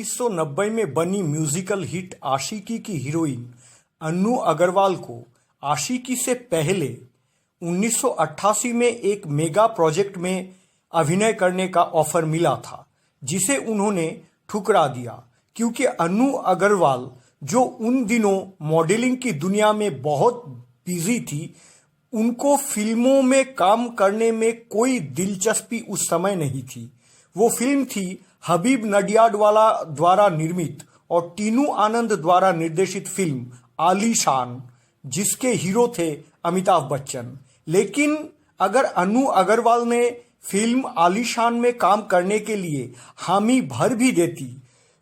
1990 में बनी musical hit आशिकी की हीरोइन अन्नू अग्रवाल को आशिकी से पहले 1988 में एक मेगा प्रोजेक्ट में अभिनय करने का ऑफर मिला था, जिसे उन्होंने ठुकरा दिया क्योंकि अन्नू अग्रवाल, जो उन दिनों मॉडलिंग की दुनिया में बहुत बिजी थी, उनको फिल्मों में काम करने में कोई दिलचस्पी उस समय नहीं थी। वो फिल्म थी हबीब नडियाडवाला द्वारा निर्मित और टीनू आनंद द्वारा निर्देशित फिल्म आलीशान, जिसके हीरो थे अमिताभ बच्चन। लेकिन अगर अन्नू अग्रवाल ने फिल्म आलीशान में काम करने के लिए हामी भर भी देती,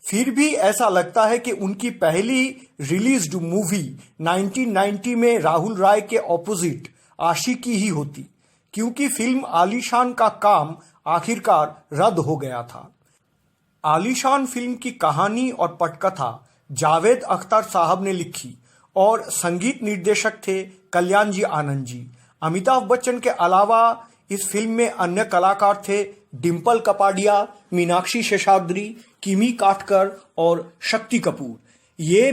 फिर भी ऐसा लगता है कि उनकी पहली रिलीज्ड मूवी 1990 में राहुल राय के ऑपोजिट आशिकी ही होती, क्योंकि फिल्म आलीशान का काम आखिरकार रद्द हो गया था। आलीशान फिल्म की कहानी और पटकथा जावेद अख्तर साहब ने लिखी और संगीत निर्देशक थे कल्याण जी आनंद जी। अमिताभ बच्चन के अलावा इस फिल्म में अन्य कलाकार थे डिम्पल कपाडिया, मीनाक्षी शेषाद्री, किमी काटकर और शक्ति कपूर। ये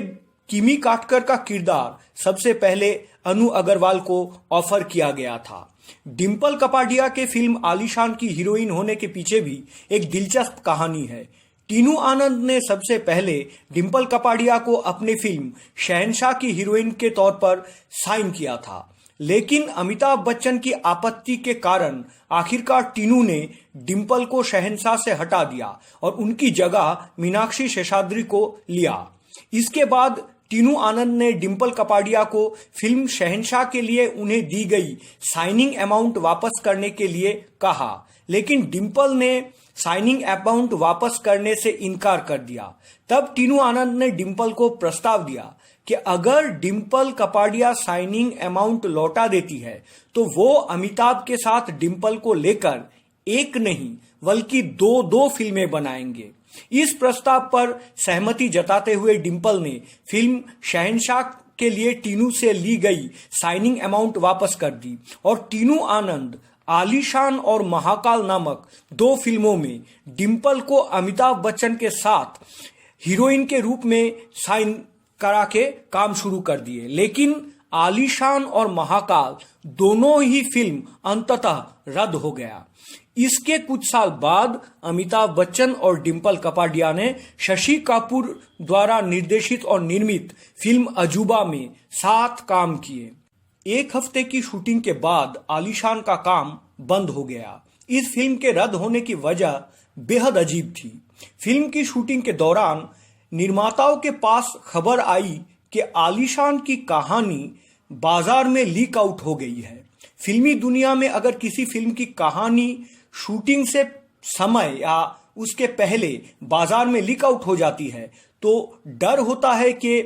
किमी काटकर का किरदार सबसे पहले अन्नू अग्रवाल को ऑफर किया गया था। डिम्पल कपाडिया के फिल्म आलीशान की हीरोइन होने के पीछे भी एक दिलचस्प कहानी है। टीनू आनंद ने सबसे पहले डिम्पल कपाडिया को अपनी फिल्म शहंशाह की हीरोइन के तौर पर साइन किया था, लेकिन अमिताभ बच्चन की आपत्ति के कारण आखिरकार टीनू ने डिम्पल को शहंशाह से हटा दिया और उनकी जगह मीनाक्षी शेषाद्री को लिया। इसके बाद टीनू आनंद ने डिम्पल कपाडिया को फिल्म शहंशाह के लिए उन्हें दी गई साइनिंग अमाउंट वापस करने के लिए कहा, लेकिन डिम्पल ने साइनिंग अमाउंट वापस करने से इनकार कर दिया। तब टीनू आनंद ने डिम्पल को प्रस्ताव दिया कि अगर डिम्पल कपाडिया साइनिंग अमाउंट लौटा देती है तो वो अमिताभ के साथ डिम्पल को लेकर एक नहीं बल्कि दो फिल्में बनाएंगे। इस प्रस्ताव पर सहमति जताते हुए डिम्पल ने फिल्म शहंशाह के लिए टीनू से ली गई साइनिंग अमाउंट वापस कर दी और टीनू आनंद आलीशान और महाकाल नामक 2 फिल्मों में डिम्पल को अमिताभ बच्चन के साथ हीरोइन के रूप में साइन करा के काम शुरू कर दिए। लेकिन आलीशान और महाकाल दोनों ही फिल्म अंततः रद्द हो गया। इसके कुछ साल बाद अमिताभ बच्चन और डिम्पल कपाडिया ने शशि कपूर द्वारा निर्देशित और निर्मित फिल्म अजूबा में साथ काम किए। 1 हफ्ते की शूटिंग के बाद आलीशान का काम बंद हो गया। इस फिल्म के रद्द होने की वजह बेहद अजीब थी। फिल्म की शूटिंग के दौरान निर्माताओं के पास खबर आई कि आलीशान की कहानी बाजार में लीक आउट हो गई है। फिल्मी दुनिया में अगर किसी फिल्म की कहानी शूटिंग से समय या उसके पहले बाजार में लीक आउट हो जाती है तो डर होता है कि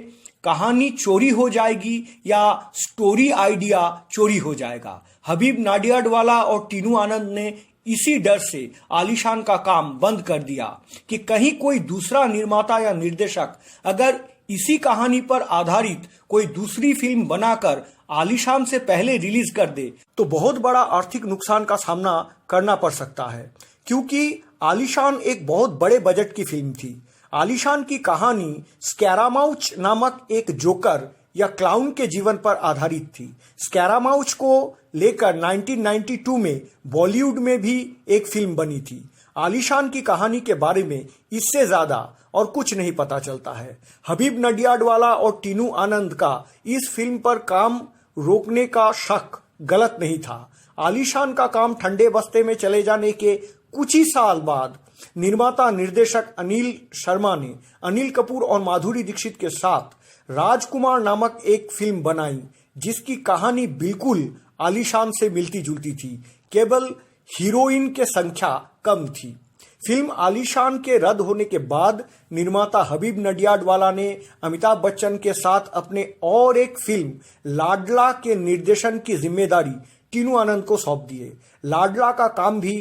कहानी चोरी हो जाएगी या स्टोरी आइडिया चोरी हो जाएगा। हबीब नाडियाडवाला और टीनू आनंद ने इसी डर से आलीशान का काम बंद कर दिया कि कहीं कोई दूसरा निर्माता या निर्देशक अगर इसी कहानी पर आधारित कोई दूसरी फिल्म बनाकर आलीशान से पहले रिलीज कर दे तो बहुत बड़ा आर्थिक नुकसान का सामना करना पड़ सकता है, क्योंकि आलीशान एक बहुत बड़े बजट की फिल्म थी। आलीशान की कहानी स्कैरामाउच नामक एक जोकर या क्लाउन के जीवन पर आधारित थी। स्कैरामाउच को लेकर 1992 में बॉलीवुड में भी एक फिल्म बनी थी। आलीशान की कहानी के बारे में इससे ज्यादा और कुछ नहीं पता चलता है। हबीब नडियाडवाला और टीनू आनंद का इस फिल्म पर काम रोकने का शक गलत नहीं था। आलीशान का काम ठंडे बस्ते में चले जाने के कुछ ही साल बाद निर्माता निर्देशक अनिल शर्मा ने अनिल कपूर और माधुरी दीक्षित के साथ राजकुमार नामक एक फिल्म बनाई, जिसकी कहानी बिल्कुल आलीशान से मिलती जुलती थी, केवल हीरोइन के संख्या कम थी। फिल्म आलीशान के रद्द होने के बाद निर्माता हबीब नडियाडवाला ने अमिताभ बच्चन के साथ अपने और एक फिल्म लाडला के निर्देशन की जिम्मेदारी टीनू आनंद को सौंप दिए। लाडला का काम भी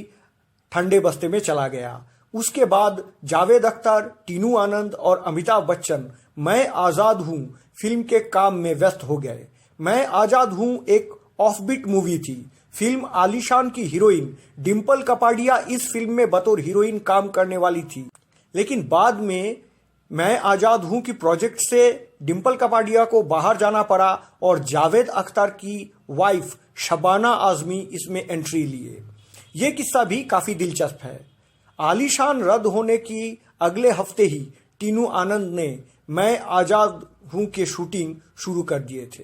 ठंडे बस्ते में चला गया। उसके बाद जावेद अख्तर, टीनू आनंद और अमिताभ बच्चन मैं आजाद हूं फिल्म के काम में व्यस्त हो गए। मैं आजाद हूं एक ऑफबीट मूवी थी। फिल्म आलीशान की हीरोइन डिम्पल कपाडिया इस फिल्म में बतौर हीरोइन काम करने वाली थी, लेकिन बाद में मैं आज़ाद हूं कि प्रोजेक्ट से डिम्पल कपाडिया को बाहर जाना पड़ा और जावेद अख्तर की वाइफ शबाना आजमी इसमें एंट्री लिए। ये किस्सा भी काफ़ी दिलचस्प है। आलीशान रद्द होने की अगले हफ्ते ही टीनू आनंद ने मैं आज़ाद हूं के शूटिंग शुरू कर दिए थे।